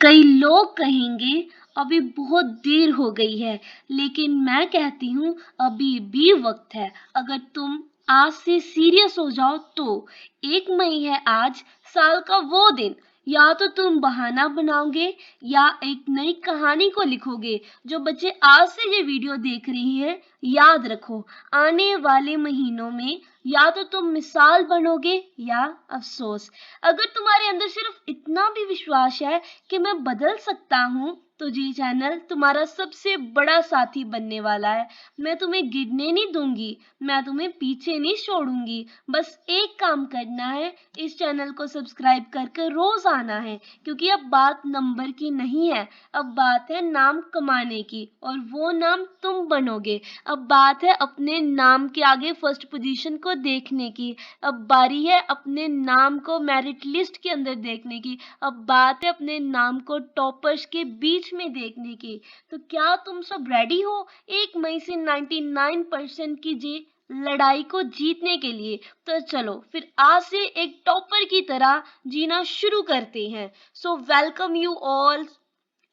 कई लोग कहेंगे अभी बहुत देर हो गई है, लेकिन मैं कहती हूँ अभी भी वक्त है। अगर तुम आज से सीरियस हो जाओ तो 1 मई है आज, साल का वो दिन। या तो तुम बहाना बनाओगे या एक नई कहानी को लिखोगे। जो बच्चे आज से ये वीडियो देख रही है, याद रखो, आने वाले महीनों में या तो तुम मिसाल बनोगे या अफसोस। अगर तुम्हारे अंदर सिर्फ इतना भी विश्वास है कि मैं बदल सकता हूँ, तो जी चैनल तुम्हारा सबसे बड़ा साथी बनने वाला है। मैं तुम्हें गिरने नहीं दूंगी, मैं तुम्हें पीछे नहीं छोड़ूंगी। बस एक काम करना है, इस चैनल को सब्सक्राइब करके रोज आना है, क्योंकि अब बात नंबर की नहीं है, अब बात है नाम कमाने की, और वो नाम तुम बनोगे। अब बात है अपने नाम के आगे फर्स्ट पोजीशन को देखने की। अब बारी है अपने नाम को मेरिट लिस्ट के अंदर देखने की। अब बात है अपने नाम को टॉपर्स के बीच में देखने की। तो क्या तुम सब रेडी हो 1 मई से 99% की जी लड़ाई को जीतने के लिए? तो चलो फिर आज से एक टॉपर की तरह जीना शुरू करते हैं। सो वेलकम यू ऑल,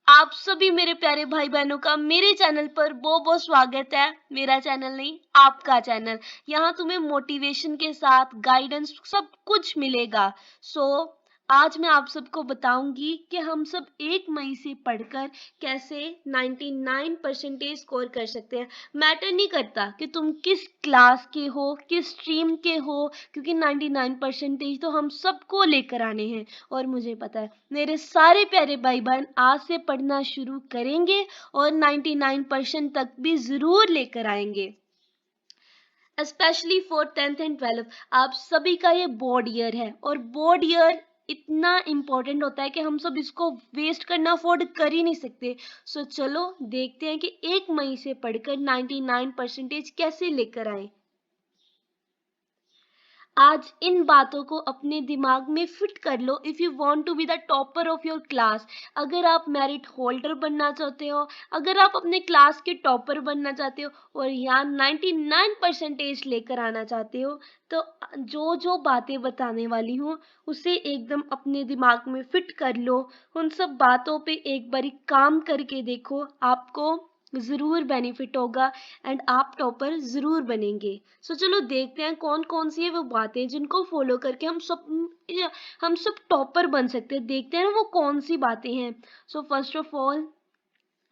आप सभी मेरे प्यारे भाई बहनों का मेरे चैनल पर बहुत बहुत स्वागत है। मेरा चैनल नहीं, आपका चैनल। यहाँ तुम्हें मोटिवेशन के साथ गाइडेंस सब कुछ मिलेगा। सो आज मैं आप सबको बताऊंगी कि हम सब 1 मई से पढ़कर कैसे 99% स्कोर कर सकते हैं। मैटर नहीं करता कि तुम किस क्लास के हो, किस स्ट्रीम के हो, क्योंकि 99% तो हम सबको लेकर आने हैं। और मुझे पता है मेरे सारे प्यारे भाई बहन आज से पढ़ना शुरू करेंगे और 99% तक भी जरूर लेकर आएंगे। Specially for 10th and 12th, आप सभी का ये बोर्ड ईयर है, और बोर्ड ईयर इतना इम्पोर्टेंट होता है कि हम सब इसको वेस्ट करना अफोर्ड कर ही नहीं सकते। सो चलो देखते हैं कि 1 मई से पढ़कर 99% कैसे लेकर आए। आज इन बातों को अपने दिमाग में फिट कर लो। If you want to be the topper of your class, अगर आप मेरिट होल्डर बनना चाहते हो, अगर आप अपने क्लास के टॉपर बनना चाहते हो और यहाँ 99% लेकर आना चाहते हो, तो जो जो बातें बताने वाली हूँ उसे एकदम अपने दिमाग में फिट कर लो। उन सब बातों पे एक बारी काम करके देखो, आपको जरूर बेनिफिट होगा एंड आप टॉपर जरूर बनेंगे। सो चलो देखते हैं कौन कौन सी है वो बातें जिनको फॉलो करके हम सब टॉपर बन सकते हैं। देखते हैं ना वो कौन सी बातें हैं। सो फर्स्ट ऑफ ऑल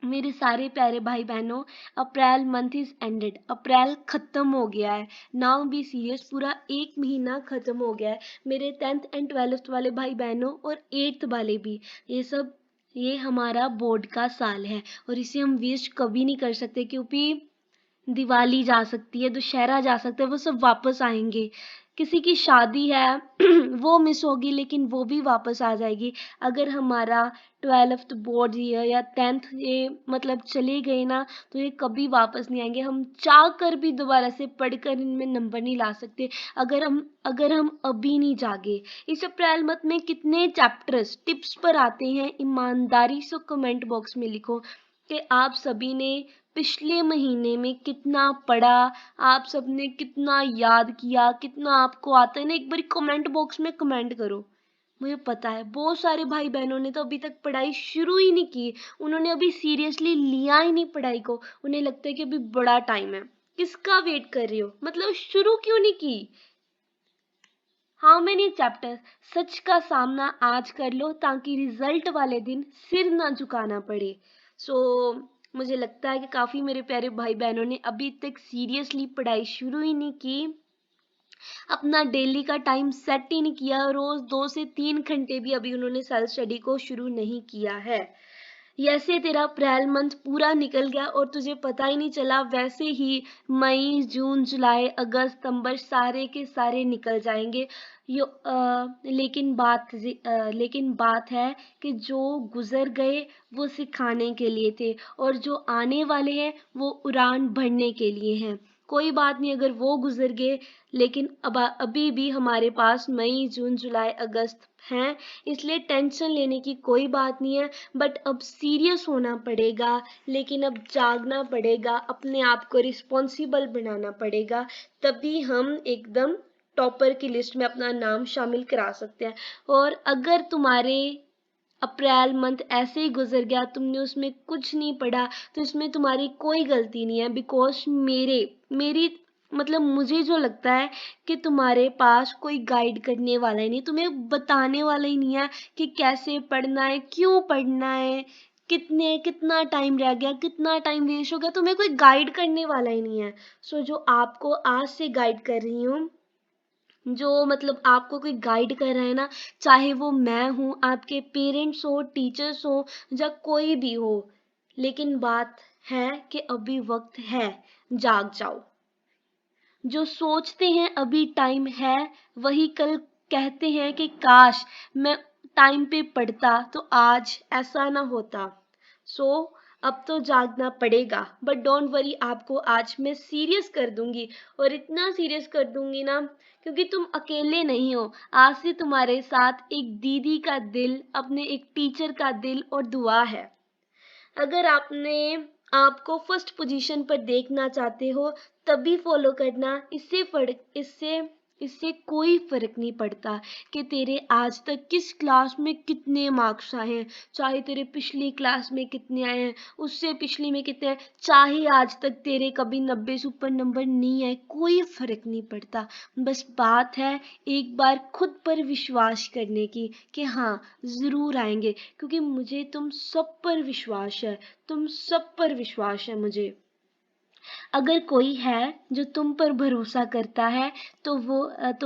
मेरे सारे प्यारे भाई बहनों, अप्रैल मंथ इज एंडेड। अप्रैल खत्म हो गया है। नाउ बी सीरियस, पूरा 1 महीना खत्म हो गया है। मेरे 10th एंड 12th वाले भाई बहनों और 8th वाले भी, ये हमारा बोर्ड का साल है और इसे हम वेस्ट कभी नहीं कर सकते, क्योंकि दिवाली जा सकती है, दशहरा जा सकता है, वो सब वापस आएंगे। किसी की शादी है वो मिस होगी, लेकिन वो भी वापस आ जाएगी। अगर हमारा 12th बोर्ड ईयर या 10th ये मतलब चले गए ना, तो ये कभी वापस नहीं आएंगे। हम चाह कर भी दोबारा से पढ़कर इनमें नंबर नहीं ला सकते अगर हम अभी नहीं जागे। इस अप्रैल मंथ में कितने चैप्टर्स टिप्स पर आते हैं, ईमानदारी से कमेंट बॉक्स में लिखो कि आप सभी ने पिछले महीने में कितना पढ़ा, आप सबने कितना याद किया, कितना आपको आता है ना, एक बार कमेंट बॉक्स में कमेंट करो। मुझे पता है बहुत सारे भाई बहनों ने तो अभी तक पढ़ाई शुरू ही नहीं की, उन्होंने अभी सीरियसली लिया ही नहीं पढ़ाई को। उन्हें लगता है कि अभी बड़ा टाइम है। किसका वेट कर रही हो? मतलब शुरू क्यों नहीं की? How many chapter? सच का सामना आज कर लो ताकि रिजल्ट वाले दिन सिर ना झुकाना पड़े। सो मुझे लगता है कि काफी मेरे प्यारे भाई बहनों ने अभी तक सीरियसली पढ़ाई शुरू ही नहीं की, अपना डेली का टाइम सेट ही नहीं किया। रोज 2 से 3 घंटे भी अभी उन्होंने सेल्फ स्टडी को शुरू नहीं किया है। जैसे तेरा अप्रैल मंथ पूरा निकल गया और तुझे पता ही नहीं चला, वैसे ही मई, जून, जुलाई, अगस्त, सितंबर सारे के सारे निकल जाएंगे। लेकिन बात है कि जो गुजर गए वो सिखाने के लिए थे, और जो आने वाले हैं वो उड़ान भरने के लिए हैं। कोई बात नहीं अगर वो गुजर गए, लेकिन अब अभी भी हमारे पास मई, जून, जुलाई, अगस्त हैं, इसलिए टेंशन लेने की कोई बात नहीं है। बट अब सीरियस होना पड़ेगा, लेकिन अब जागना पड़ेगा, अपने आप को रिस्पॉन्सिबल बनाना पड़ेगा, तभी हम एकदम टॉपर की लिस्ट में अपना नाम शामिल करा सकते हैं। और अगर तुम्हारे अप्रैल मंथ ऐसे ही गुजर गया, तुमने उसमें कुछ नहीं पढ़ा, तो इसमें तुम्हारी कोई गलती नहीं है। बिकॉज मेरी मतलब मुझे जो लगता है कि तुम्हारे पास कोई गाइड करने वाला ही नहीं, तुम्हें बताने वाला ही नहीं है कि कैसे पढ़ना है, क्यों पढ़ना है, कितना टाइम रह गया, कितना टाइम वेस्ट हो गया, तुम्हें कोई गाइड करने वाला ही नहीं है। सो जो आपको आज से गाइड कर रही हूँ, जो मतलब आपको कोई गाइड कर रहा है ना, चाहे वो मैं हूँ, आपके पेरेंट्स हो, टीचर्स हो, या कोई भी हो, लेकिन बात है कि अभी वक्त है, जाग जाओ। जो सोचते हैं अभी टाइम है, वही कल कहते हैं कि काश मैं टाइम पे पढ़ता तो आज ऐसा ना होता। सो अब तो जागना पड़ेगा, बट डोंट वरी, आपको आज मैं सीरियस कर दूंगी, और इतना सीरियस कर दूंगी ना, क्योंकि तुम अकेले नहीं हो। आज से तुम्हारे साथ एक दीदी का दिल, अपने एक टीचर का दिल और दुआ है। अगर आपको फर्स्ट पोजीशन पर देखना चाहते हो, तभी फॉलो करना। इससे कोई फर्क नहीं पड़ता कि तेरे आज तक किस क्लास में कितने मार्क्स आए हैं, चाहे तेरे पिछली क्लास में कितने आए हैं, उससे पिछली में कितने आए, चाहे आज तक तेरे कभी 90 से ऊपर नंबर नहीं आए, कोई फर्क नहीं पड़ता। बस बात है एक बार खुद पर विश्वास करने की कि हाँ, जरूर आएंगे, क्योंकि मुझे तुम सब पर विश्वास है, तुम सब पर विश्वास है मुझे। अगर कोई है जो तुम पर भरोसा करता है, तो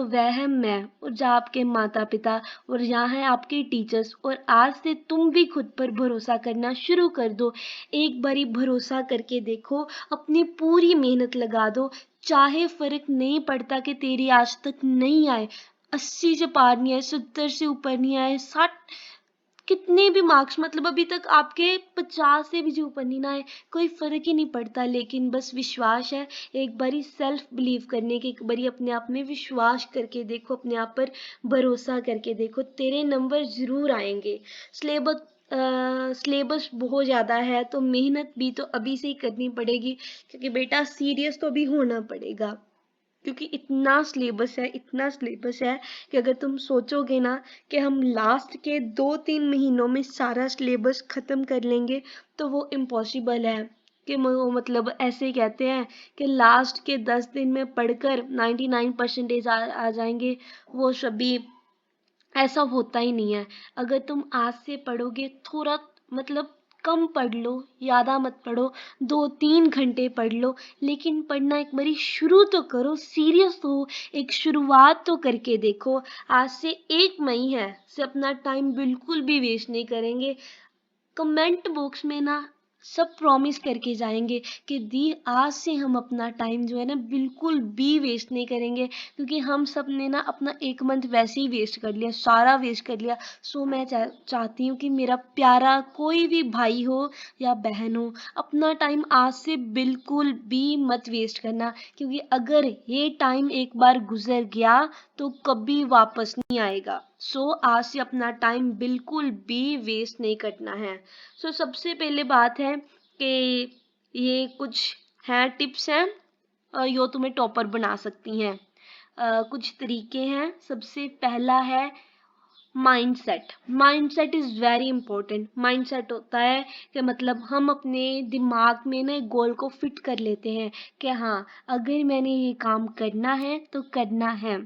वह है मैं, और जहाँ आपके माता पिता, और यहाँ है आपके टीचर्स। और आज से तुम भी खुद पर भरोसा करना शुरू कर दो। एक बारी भरोसा करके देखो, अपनी पूरी मेहनत लगा दो। चाहे फर्क नहीं पड़ता कि तेरी आज तक नहीं आए, 80 से पार नहीं आए, 70 से ऊपर नहीं आए, 60, कितने भी मार्क्स, मतलब अभी तक आपके 50 से भी जो ऊपर नहीं ना आए, कोई फर्क ही नहीं पड़ता। लेकिन बस विश्वास है, एक बारी सेल्फ बिलीव करने की, एक बारी अपने आप में विश्वास करके देखो, अपने आप पर भरोसा करके देखो, तेरे नंबर जरूर आएंगे। सिलेबस सिलेबस बहुत ज़्यादा है, तो मेहनत भी तो अभी से ही करनी पड़ेगी, क्योंकि बेटा सीरियस तो अभी होना पड़ेगा। क्योंकि इतना सिलेबस है कि अगर तुम सोचोगे ना कि हम लास्ट के 2-3 महीनों में सारा सिलेबस खत्म कर लेंगे, तो वो इम्पॉसिबल है। कि मतलब ऐसे कहते हैं कि लास्ट के 10 दिन में पढ़कर 99% आ जाएंगे, वो सभी ऐसा होता ही नहीं है। अगर तुम आज से पढ़ोगे, थोड़ा मतलब कम पढ़ लो, ज़्यादा मत पढ़ो, 2-3 घंटे पढ़ लो, लेकिन पढ़ना एक बारी शुरू तो करो, सीरियस हो, एक शुरुआत तो करके देखो। आज से 1 मई है, से अपना टाइम बिल्कुल भी वेस्ट नहीं करेंगे। कमेंट बॉक्स में ना सब प्रॉमिस करके जाएंगे कि दी आज से हम अपना टाइम जो है ना बिल्कुल भी वेस्ट नहीं करेंगे, क्योंकि हम सब ने ना अपना 1 मंथ वैसे ही वेस्ट कर लिया, सारा वेस्ट कर लिया। सो मैं चाहती हूँ कि मेरा प्यारा कोई भी भाई हो या बहन हो, अपना टाइम आज से बिल्कुल भी मत वेस्ट करना, क्योंकि अगर ये टाइम एक बार गुजर गया तो कभी वापस नहीं आएगा। सो आज से अपना टाइम बिल्कुल भी वेस्ट नहीं करना है। सो सबसे पहले बात है कि ये कुछ हैं टिप्स हैं, जो तुम्हें टॉपर बना सकती हैं। कुछ तरीके हैं। सबसे पहला है mindset. Mindset is very important. Mindset होता है कि मतलब हम अपने दिमाग में ना एक गोल को फिट कर लेते हैं कि हाँ, अगर मैंने ये काम करना है तो करना है।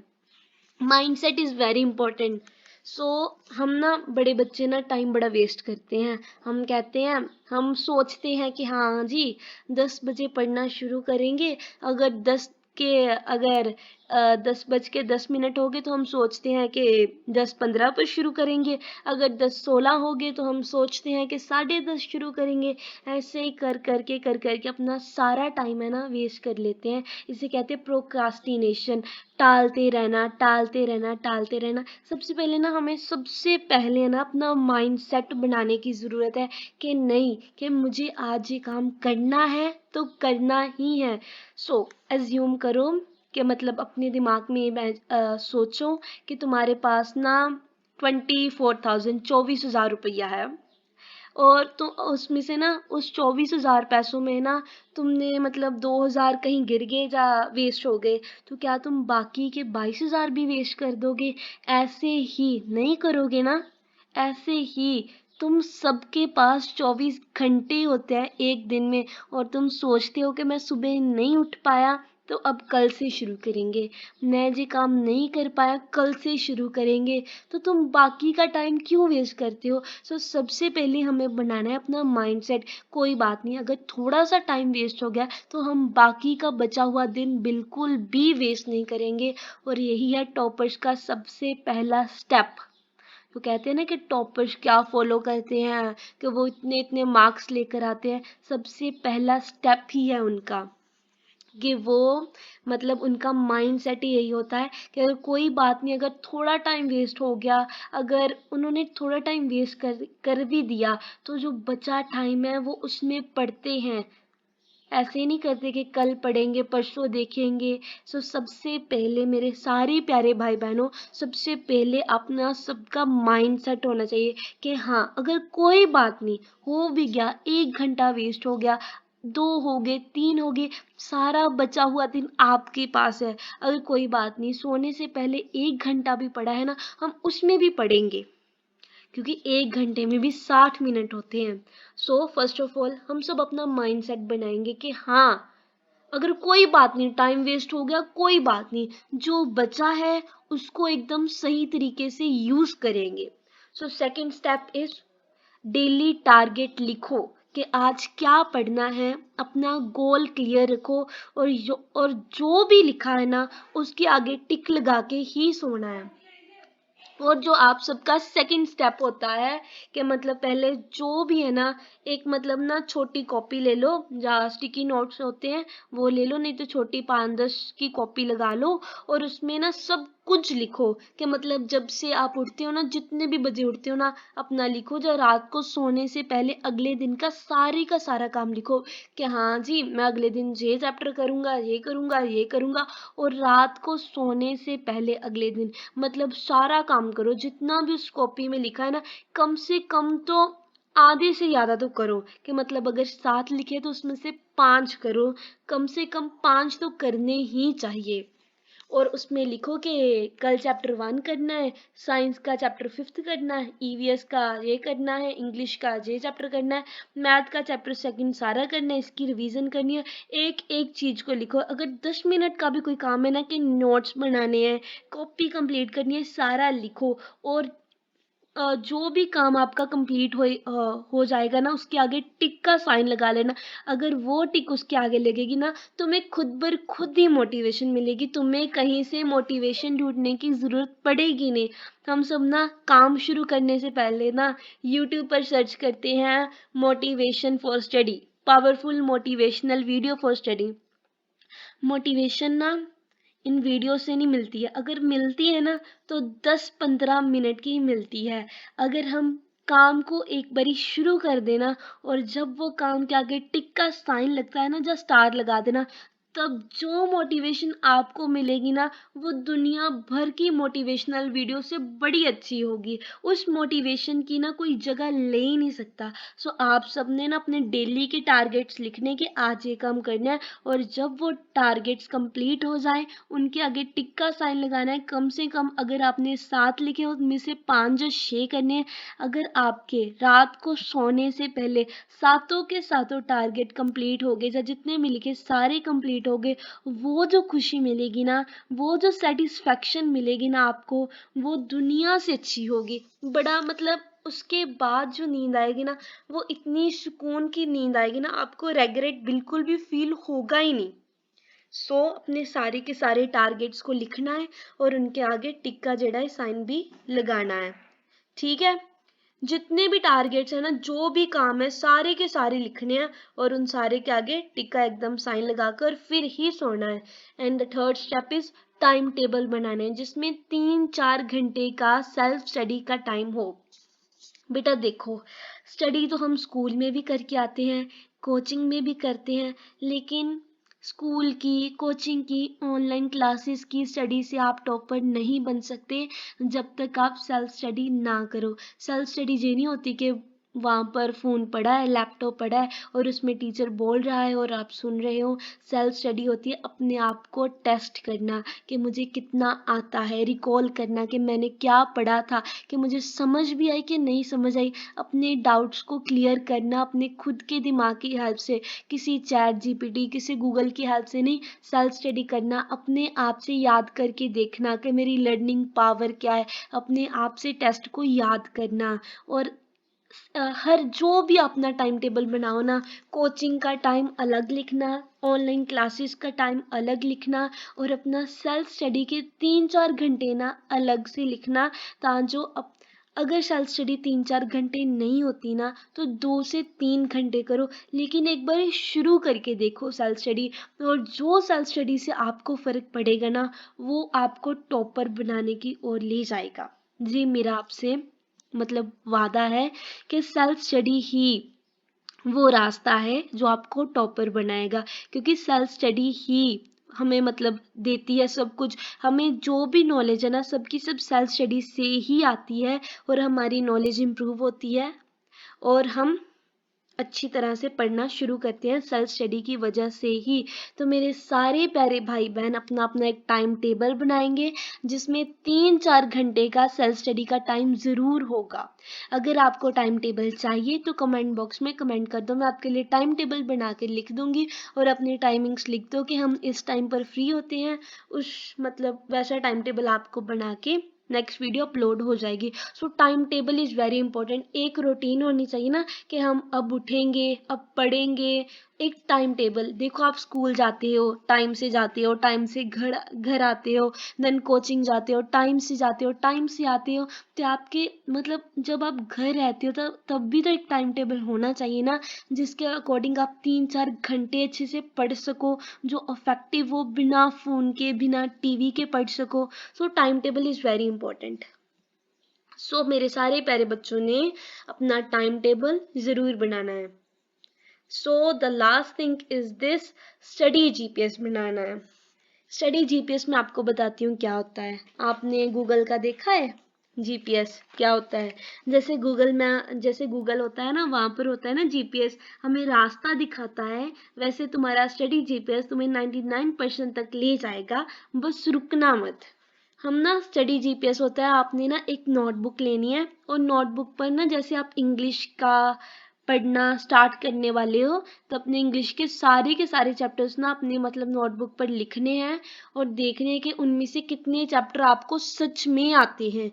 Mindset is very important. So हम ना बड़े बच्चे ना टाइम बड़ा वेस्ट करते हैं। हम कहते हैं, हम सोचते हैं कि हाँ जी 10 बजे पढ़ना शुरू करेंगे। अगर 10 बज के 10 मिनट हो गए तो हम सोचते हैं कि 10:15 पर शुरू करेंगे। अगर 10:16 हो गए तो हम सोचते हैं कि 10:30 शुरू करेंगे। ऐसे ही कर करके अपना सारा टाइम है ना वेस्ट कर लेते हैं। इसे कहते हैं प्रोक्रास्टिनेशन। टालते रहना, टालते रहना, टालते रहना। सबसे पहले ना अपना माइंड सेट बनाने की ज़रूरत है कि नहीं, कि मुझे आज ये काम करना है तो करना ही है। सो एज्यूम करो कि मतलब अपने दिमाग में सोचो कि तुम्हारे पास ना 24,000 24,000 रुपया है, और तो उसमें से ना उस 24,000 पैसों में ना तुमने मतलब 2,000 कहीं गिर गए या वेस्ट हो गए, तो क्या तुम बाकी के 22,000 भी वेस्ट कर दोगे? ऐसे ही नहीं करोगे ना, ऐसे ही तुम सबके पास 24 घंटे होते हैं एक दिन में, और तुम सोचते हो कि मैं सुबह नहीं उठ पाया तो अब कल से शुरू करेंगे, मैं ये काम नहीं कर पाया कल से शुरू करेंगे, तो तुम बाकी का टाइम क्यों वेस्ट करते हो? सो सबसे पहले हमें बनाना है अपना माइंडसेट। कोई बात नहीं, अगर थोड़ा सा टाइम वेस्ट हो गया तो हम बाकी का बचा हुआ दिन बिल्कुल भी वेस्ट नहीं करेंगे। और यही है टॉपर्स का सबसे पहला स्टेप। तो कहते हैं ना कि टॉपर्स क्या फॉलो करते हैं, कि वो इतने इतने मार्क्स लेकर आते हैं। सबसे पहला स्टेप ही है उनका कि वो मतलब उनका माइंड सेट ही यही होता है कि अगर कोई बात नहीं, अगर थोड़ा टाइम वेस्ट हो गया, अगर उन्होंने थोड़ा टाइम वेस्ट कर भी दिया तो जो बचा टाइम है वो उसमें पढ़ते हैं। ऐसे नहीं करते कि कल पढ़ेंगे परसों देखेंगे। सो सबसे पहले मेरे सारे प्यारे भाई बहनों, सबसे पहले अपना सबका माइंड सेट होना चाहिए कि हाँ, अगर कोई बात नहीं, हो भी गया 1 घंटा वेस्ट हो गया, 2 हो गए, 3 हो गए, सारा बचा हुआ दिन आपके पास है। अगर कोई बात नहीं, सोने से पहले 1 घंटा भी पड़ा है ना, हम उसमें भी पढ़ेंगे, क्योंकि 1 घंटे में भी 60 मिनट होते हैं। सो फर्स्ट ऑफ ऑल हम सब अपना माइंड सेट बनाएंगे कि हाँ, अगर कोई बात नहीं, टाइम वेस्ट हो गया, कोई बात नहीं, जो बचा है उसको एकदम सही तरीके से यूज करेंगे। So second step is daily target लिखो कि आज क्या पढ़ना है, अपना गोल क्लियर रखो, और जो भी लिखा है ना उसके आगे टिक लगा के ही सोना है। और जो आप सबका सेकंड स्टेप होता है कि मतलब पहले जो भी है ना, एक मतलब ना छोटी कॉपी ले लो, जहाँ स्टिकी नोट्स होते हैं वो ले लो, नहीं तो छोटी 5-10 की कॉपी लगा लो, और उसमें ना सब कुछ लिखो। कि मतलब जब से आप उठते हो ना, जितने भी बजे उठते हो ना, अपना लिखो। जो रात को सोने से पहले अगले दिन का सारा काम लिखो कि हाँ जी, मैं अगले दिन ये चैप्टर करूंगा, ये करूंगा, ये करूंगा। और रात को सोने से पहले अगले दिन मतलब सारा काम करो, जितना भी उस कॉपी में लिखा है ना, कम से कम तो आधे से ज्यादा तो करो। कि मतलब अगर 7 लिखे तो उसमें से 5 करो, कम से कम 5 तो करने ही चाहिए। और उसमें लिखो कि कल चैप्टर 1 करना है, साइंस का चैप्टर 5th करना है, ईवीएस का ये करना है, इंग्लिश का ये चैप्टर करना है, मैथ का चैप्टर 2 सारा करना है, इसकी रिवीजन करनी है। एक एक चीज को लिखो। अगर 10 मिनट का भी कोई काम है ना, कि नोट्स बनाने हैं, कॉपी कंप्लीट करनी है, सारा लिखो। और जो भी काम आपका कंप्लीट हो जाएगा ना, उसके आगे टिक का साइन लगा लेना। अगर वो टिक उसके आगे लगेगी ना, तुम्हें खुद बर खुद ही मोटिवेशन मिलेगी, तुम्हें कहीं से मोटिवेशन ढूंढने की जरूरत पड़ेगी नहीं। हम सब ना काम शुरू करने से पहले ना यूट्यूब पर सर्च करते हैं motivation for study, powerful motivational video for study. Motivation ना इन वीडियो से नहीं मिलती है, अगर मिलती है ना तो 10-15 मिनट की ही मिलती है। अगर हम काम को एक बारी शुरू कर देना, और जब वो काम के आगे टिक का साइन लगता है ना, जब स्टार लगा देना, तब जो मोटिवेशन आपको मिलेगी ना, वो दुनिया भर की मोटिवेशनल वीडियो से बड़ी अच्छी होगी। उस मोटिवेशन की ना कोई जगह ले ही नहीं सकता। सो आप सबने ना अपने डेली के टारगेट्स लिखने के, आज ये काम करना है, और जब वो टारगेट्स कंप्लीट हो जाए उनके आगे टिक का साइन लगाना है। कम से कम अगर आपने 7 लिखे हो, उनमें से 5 या 6 करने हैं। अगर आपके रात को सोने से पहले सातों के सातों टारगेट कंप्लीट हो गए, या जितने भी लिखे सारे कंप्लीट हो गए, वो जो खुशी मिलेगी ना, वो जो सेटिस्फेक्शन मिलेगी ना आपको, वो दुनिया से अच्छी होगी। बड़ा मतलब उसके बाद जो नींद आएगी ना, वो इतनी सुकून की नींद आएगी ना, आपको रेग्रेट बिल्कुल भी फील होगा ही नहीं। सो अपने सारे के सारे टारगेट्स को लिखना है, और उनके आगे टिक का जड़ा है साइन भी लगाना है। ठीक है, जितने भी टारगेट्स है ना, जो भी काम है, सारे के सारे लिखने हैं, और उन सारे के आगे टिक का एकदम साइन लगाकर फिर ही सोना है। And the third step is time table बनाना है, जिसमें 3-4 घंटे का सेल्फ स्टडी का टाइम हो। बेटा देखो, स्टडी तो हम स्कूल में भी करके आते हैं, कोचिंग में भी करते हैं, लेकिन स्कूल की, कोचिंग की, ऑनलाइन क्लासेस की स्टडी से आप टॉपर नहीं बन सकते जब तक आप सेल्फ स्टडी ना करो। सेल्फ स्टडी ये नहीं होती कि वहाँ पर फ़ोन पड़ा है, लैपटॉप पड़ा है और उसमें टीचर बोल रहा है और आप सुन रहे हो। सेल्फ स्टडी होती है अपने आप को टेस्ट करना कि मुझे कितना आता है, रिकॉल करना कि मैंने क्या पढ़ा था, कि मुझे समझ भी आई कि नहीं समझ आई। अपने डाउट्स को क्लियर करना अपने खुद के दिमाग की हेल्प से, किसी चैट जीपीटी, किसी गूगल की हेल्प से नहीं, सेल्फ स्टडी करना, अपने आप से याद करके देखना कि मेरी लर्निंग पावर क्या है, अपने आप से टेस्ट को याद करना। और हर जो भी अपना टाइम टेबल बनाओ ना, कोचिंग का टाइम अलग लिखना, ऑनलाइन क्लासेस का टाइम अलग लिखना और अपना सेल्फ स्टडी के 3-4 घंटे ना अलग से लिखना। ताजो अगर सेल्फ स्टडी 3-4 घंटे नहीं होती ना तो 2 से 3 घंटे करो, लेकिन एक बार शुरू करके देखो सेल्फ स्टडी। और जो सेल्फ स्टडी से आपको फ़र्क पड़ेगा ना वो आपको टॉपर बनाने की ओर ले जाएगा। जी मेरा आपसे मतलब वादा है कि सेल्फ स्टडी ही वो रास्ता है जो आपको टॉपर बनाएगा, क्योंकि सेल्फ स्टडी ही हमें मतलब देती है सब कुछ। हमें जो भी नॉलेज है ना सबकी सब सेल्फ स्टडी से ही आती है और हमारी नॉलेज इम्प्रूव होती है और हम अच्छी तरह से पढ़ना शुरू करते हैं सेल्फ स्टडी की वजह से ही। तो मेरे सारे प्यारे भाई बहन अपना अपना एक टाइम टेबल बनाएंगे जिसमें 3-4 घंटे का सेल्फ स्टडी का टाइम ज़रूर होगा। अगर आपको टाइम टेबल चाहिए तो कमेंट बॉक्स में कमेंट कर दो, मैं आपके लिए टाइम टेबल बना के लिख दूंगी और अपनी टाइमिंग्स लिख दो कि हम इस टाइम पर फ्री होते हैं। उस मतलब वैसा टाइम टेबल आपको बना के नेक्स्ट वीडियो अपलोड हो जाएगी। सो time table is very important. एक रूटीन होनी चाहिए ना कि हम अब उठेंगे, अब पढ़ेंगे। एक टाइम टेबल देखो, आप स्कूल जाते हो टाइम से जाते हो, टाइम से घर घर आते हो, देन कोचिंग जाते हो टाइम से जाते हो, टाइम से आते हो। तो आपके मतलब जब आप घर रहते हो तब भी तो एक टाइम टेबल होना चाहिए ना, जिसके अकॉर्डिंग आप 3-4 घंटे अच्छे से पढ़ सको, जो अफेक्टिव हो, बिना फ़ोन के बिना टीवी के पढ़ सको। So time table is very important. So मेरे सारे प्यारे बच्चों ने अपना टाइम टेबल ज़रूर बनाना है। So the last thing is this, study GPS बनाना है। स्टडी जीपीएस में आपको बताती हूँ क्या होता है। आपने गूगल का देखा है जीपीएस क्या होता है? जैसे गूगल होता है ना, वहाँ पर होता है ना जीपीएस, हमें रास्ता दिखाता है। वैसे तुम्हारा स्टडी जीपीएस तुम्हें 99% तक ले जाएगा, बस रुकना मत। हम ना स्टडी जीपीएस होता है, आपने ना एक नोटबुक लेनी है और नोटबुक पर ना जैसे आप इंग्लिश का पढ़ना स्टार्ट करने वाले हो तो अपने इंग्लिश के सारे चैप्टर्स ना अपने मतलब नोटबुक पर लिखने हैं और देखने हैं कि उनमें से कितने चैप्टर आपको सच में आते हैं।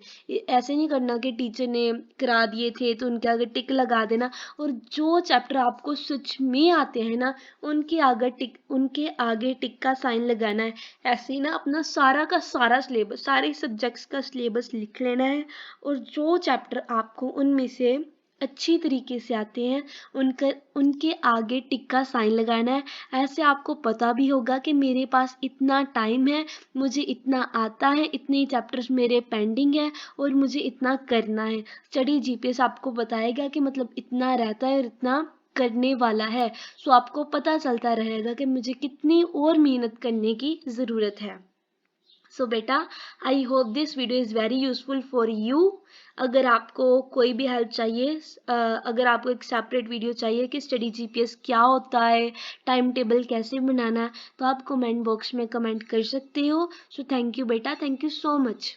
ऐसे नहीं करना कि टीचर ने करा दिए थे तो उनके आगे टिक लगा देना। और जो चैप्टर आपको सच में आते हैं ना उनके आगे टिक का साइन लगाना है। ऐसे ही ना अपना सारा का सारा सिलेबस, सारे सब्जेक्ट्स का सिलेबस लिख लेना है और जो चैप्टर आपको उनमें से अच्छी तरीके से आते हैं उनके आगे टिक का साइन लगाना है। ऐसे आपको पता भी होगा कि मेरे पास इतना टाइम है, मुझे इतना आता है, इतने चैप्टर्स मेरे पेंडिंग है और मुझे इतना करना है। स्टडी जीपीएस आपको बताएगा कि मतलब इतना रहता है और इतना करने वाला है। सो आपको पता चलता रहेगा कि मुझे कितनी और मेहनत करने की ज़रूरत है। सो बेटा, I hope this video is very useful for you. अगर आपको कोई भी हेल्प चाहिए, अगर आपको एक सेपरेट वीडियो चाहिए कि स्टडी जीपीएस क्या होता है, टाइम टेबल कैसे बनाना है, तो आप कमेंट बॉक्स में कमेंट कर सकते हो। सो थैंक यू बेटा, थैंक यू सो मच।